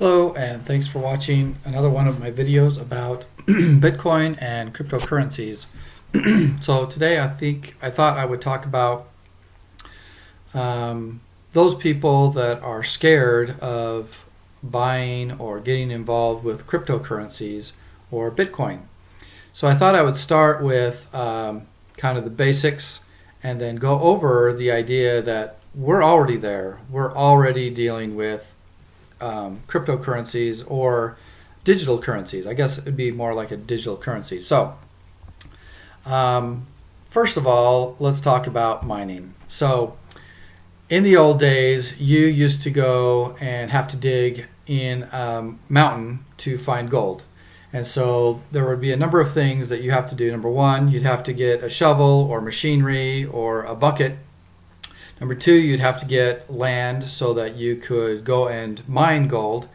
Hello, and thanks for watching another one of my videos about Bitcoin and cryptocurrencies. So today I thought I would talk about those people that are scared of buying or getting involved with cryptocurrencies or Bitcoin. So I thought I would start with kind of the basics and then go over the idea that we're already there. We're already dealing with cryptocurrencies or digital currencies. I guess it would be more like a digital currency. So first of all, let's talk about mining. So in the old days, you used to go and have to dig in a mountain to find gold. And so there would be a number of things that you have to do. Number one, you'd have to get a shovel or machinery or a bucket. Number two, you'd have to get land so that you could go and mine gold.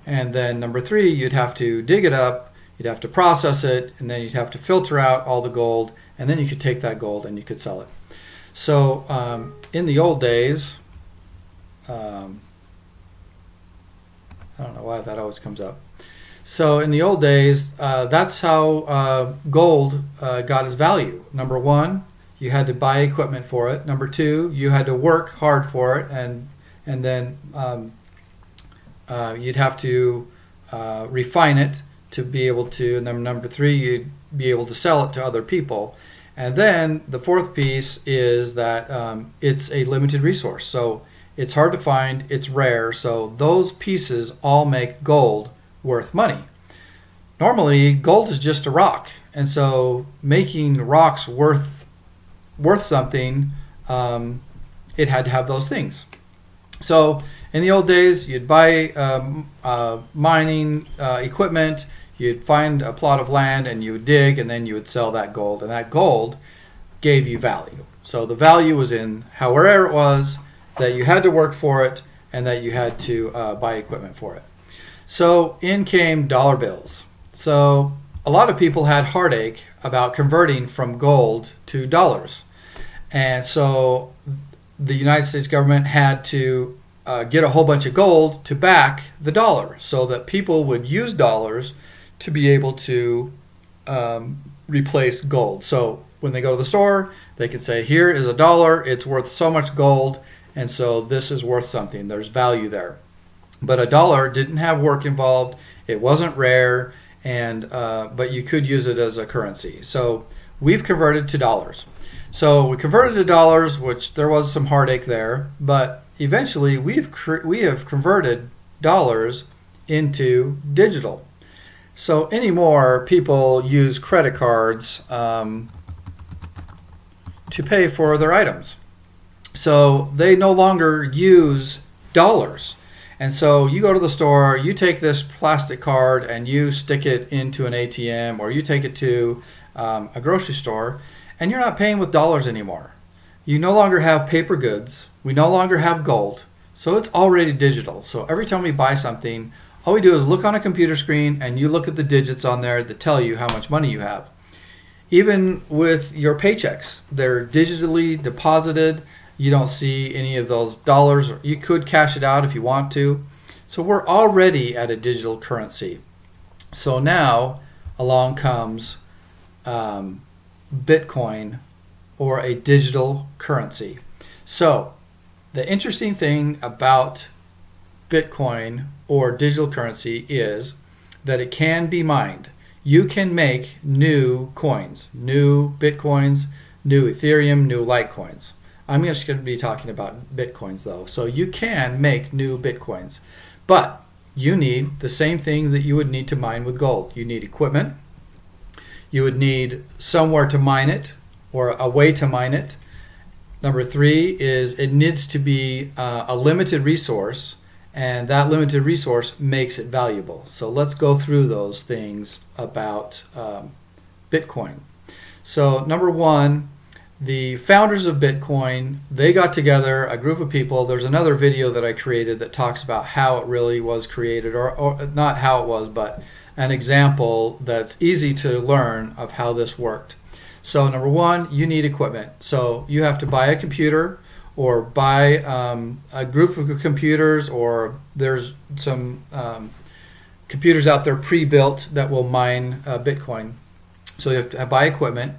And then number three, you'd have to dig it up, you'd have to process it, and then you'd have to filter out all the gold, and then you could take that gold and you could sell it. So in the old days, I don't know why that always comes up. So in the old days, that's how gold got its value. Number one, you had to buy equipment for it. Number two, you had to work hard for it, and then you'd have to refine it to be able to. And then number three, you'd be able to sell it to other people. And then the fourth piece is that it's a limited resource, so it's hard to find. It's rare. So those pieces all make gold worth money. Normally, gold is just a rock, and so making rocks worth something, it had to have those things. So in the old days, you'd buy mining equipment, you'd find a plot of land and you would dig, and then you would sell that gold, and that gold gave you value. So the value was in how rare it was, that you had to work for it, and that you had to buy equipment for it. So in came dollar bills. So a lot of people had heartache about converting from gold to dollars. And so the United States government had to get a whole bunch of gold to back the dollar so that people would use dollars to be able to replace gold. So when they go to the store, they can say, here is $1, it's worth so much gold, and so this is worth something. There's value there. But $1 didn't have work involved, it wasn't rare, and but you could use it as a currency. So we've converted to dollars. So we converted to dollars, which there was some heartache there, but eventually we have converted dollars into digital. So anymore, people use credit cards to pay for their items. So they no longer use dollars. And so you go to the store, you take this plastic card and you stick it into an ATM, or you take it to a grocery store, and you're not paying with dollars anymore. You no longer have paper goods. We no longer have gold. So it's already digital. So every time we buy something, all we do is look on a computer screen and you look at the digits on there that tell you how much money you have. Even with your paychecks, they're digitally deposited. You don't see any of those dollars. You could cash it out if you want to. So we're already at a digital currency. So now along comes Bitcoin, or a digital currency. So the interesting thing about Bitcoin or digital currency is that it can be mined. You can make new coins, new Bitcoins, new Ethereum, new Litecoins. I'm just going to be talking about Bitcoins though. So you can make new Bitcoins, but you need the same thing that you would need to mine with gold. You need equipment. You would need somewhere to mine it, or a way to mine it. Number three is it needs to be a limited resource, and that limited resource makes it valuable. So let's go through those things about Bitcoin. So number one, the founders of Bitcoin, they got together, a group of people. There's another video that I created that talks about how it really was created, or not how it was, but an example that's easy to learn of how this worked. So number one, you need equipment. So you have to buy a computer or buy a group of computers, or there's some computers out there pre-built that will mine Bitcoin. So you have to buy equipment.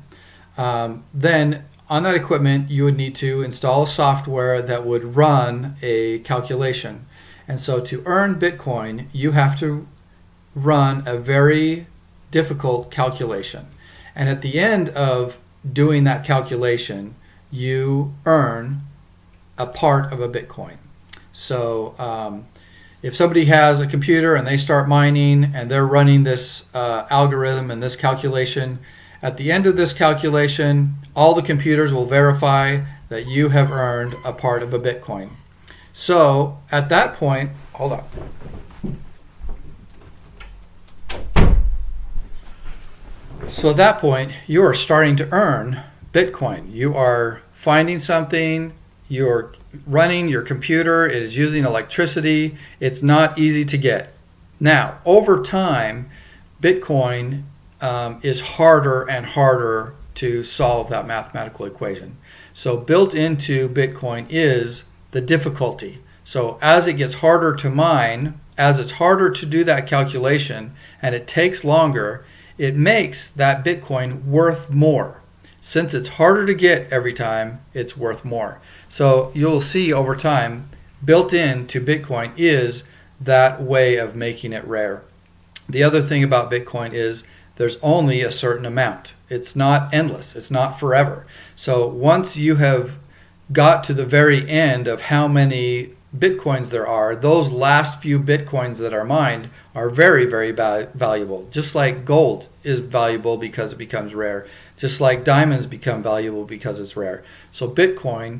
Then on that equipment, you would need to install software that would run a calculation. And so to earn Bitcoin, you have to run a very difficult calculation. And at the end of doing that calculation, you earn a part of a Bitcoin. So if somebody has a computer and they start mining and they're running this algorithm and this calculation, at the end of this calculation, all the computers will verify that you have earned a part of a Bitcoin. So at that point, hold on. So at that point, you are starting to earn Bitcoin. You are finding something, you're running your computer, it is using electricity, it's not easy to get. Now, over time, Bitcoin is harder and harder to solve that mathematical equation. So built into Bitcoin is the difficulty. So as it gets harder to mine, as it's harder to do that calculation, and it takes longer, it makes that Bitcoin worth more. Since it's harder to get every time, it's worth more. So you'll see over time, built into Bitcoin is that way of making it rare. The other thing about Bitcoin is there's only a certain amount. It's not endless. It's not forever. So once you have got to the very end of how many Bitcoins there are, those last few Bitcoins that are mined are very, very valuable. Just like gold is valuable because it becomes rare. Just like diamonds become valuable because it's rare. So Bitcoin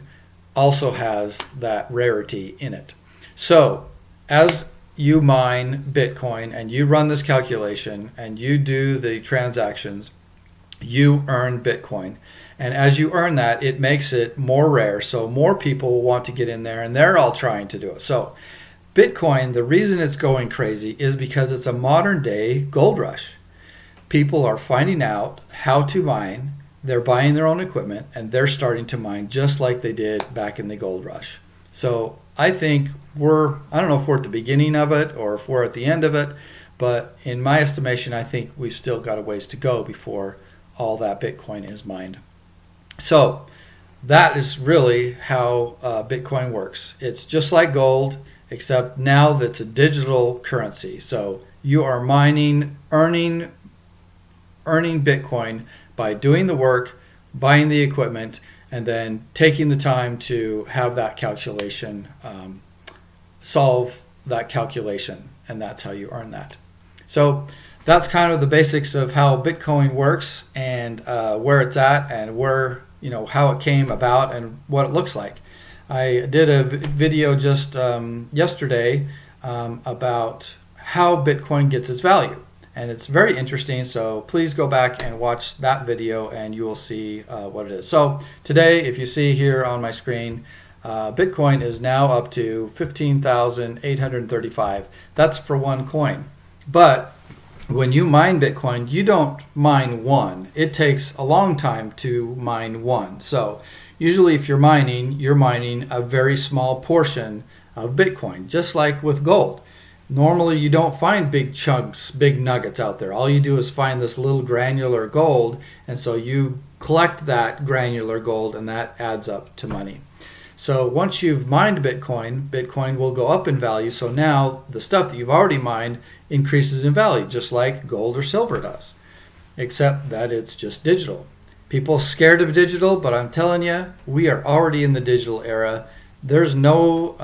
also has that rarity in it. So as you mine Bitcoin and you run this calculation and you do the transactions, you earn Bitcoin. And as you earn that, it makes it more rare. So more people want to get in there and they're all trying to do it. So Bitcoin, the reason it's going crazy is because it's a modern day gold rush. People are finding out how to mine. They're buying their own equipment and they're starting to mine just like they did back in the gold rush. So I think I don't know if we're at the beginning of it or if we're at the end of it, but in my estimation, I think we've still got a ways to go before all that Bitcoin is mined. So that is really how Bitcoin works. It's just like gold, except now that's a digital currency. So you are mining, earning Bitcoin by doing the work, buying the equipment, and then taking the time to have that calculation, solve that calculation, and that's how you earn that. So that's kind of the basics of how Bitcoin works and where it's at and where, how it came about and what it looks like. I did a video just yesterday about how Bitcoin gets its value. And it's very interesting, so please go back and watch that video and you will see what it is. So today, if you see here on my screen, Bitcoin is now up to 15,835. That's for one coin. But when you mine Bitcoin, you don't mine one. It takes a long time to mine one. So usually if you're mining a very small portion of Bitcoin, just like with gold. Normally you don't find big chunks, big nuggets out there. All you do is find this little granular gold, and so you collect that granular gold and that adds up to money. So once you've mined Bitcoin, Bitcoin will go up in value. So now the stuff that you've already mined increases in value, just like gold or silver does, except that it's just digital. People are scared of digital, but I'm telling you, we are already in the digital era. There's no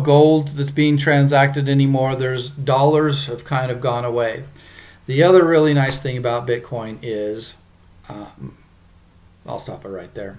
gold that's being transacted anymore. Dollars have kind of gone away. The other really nice thing about Bitcoin is, I'll stop it right there.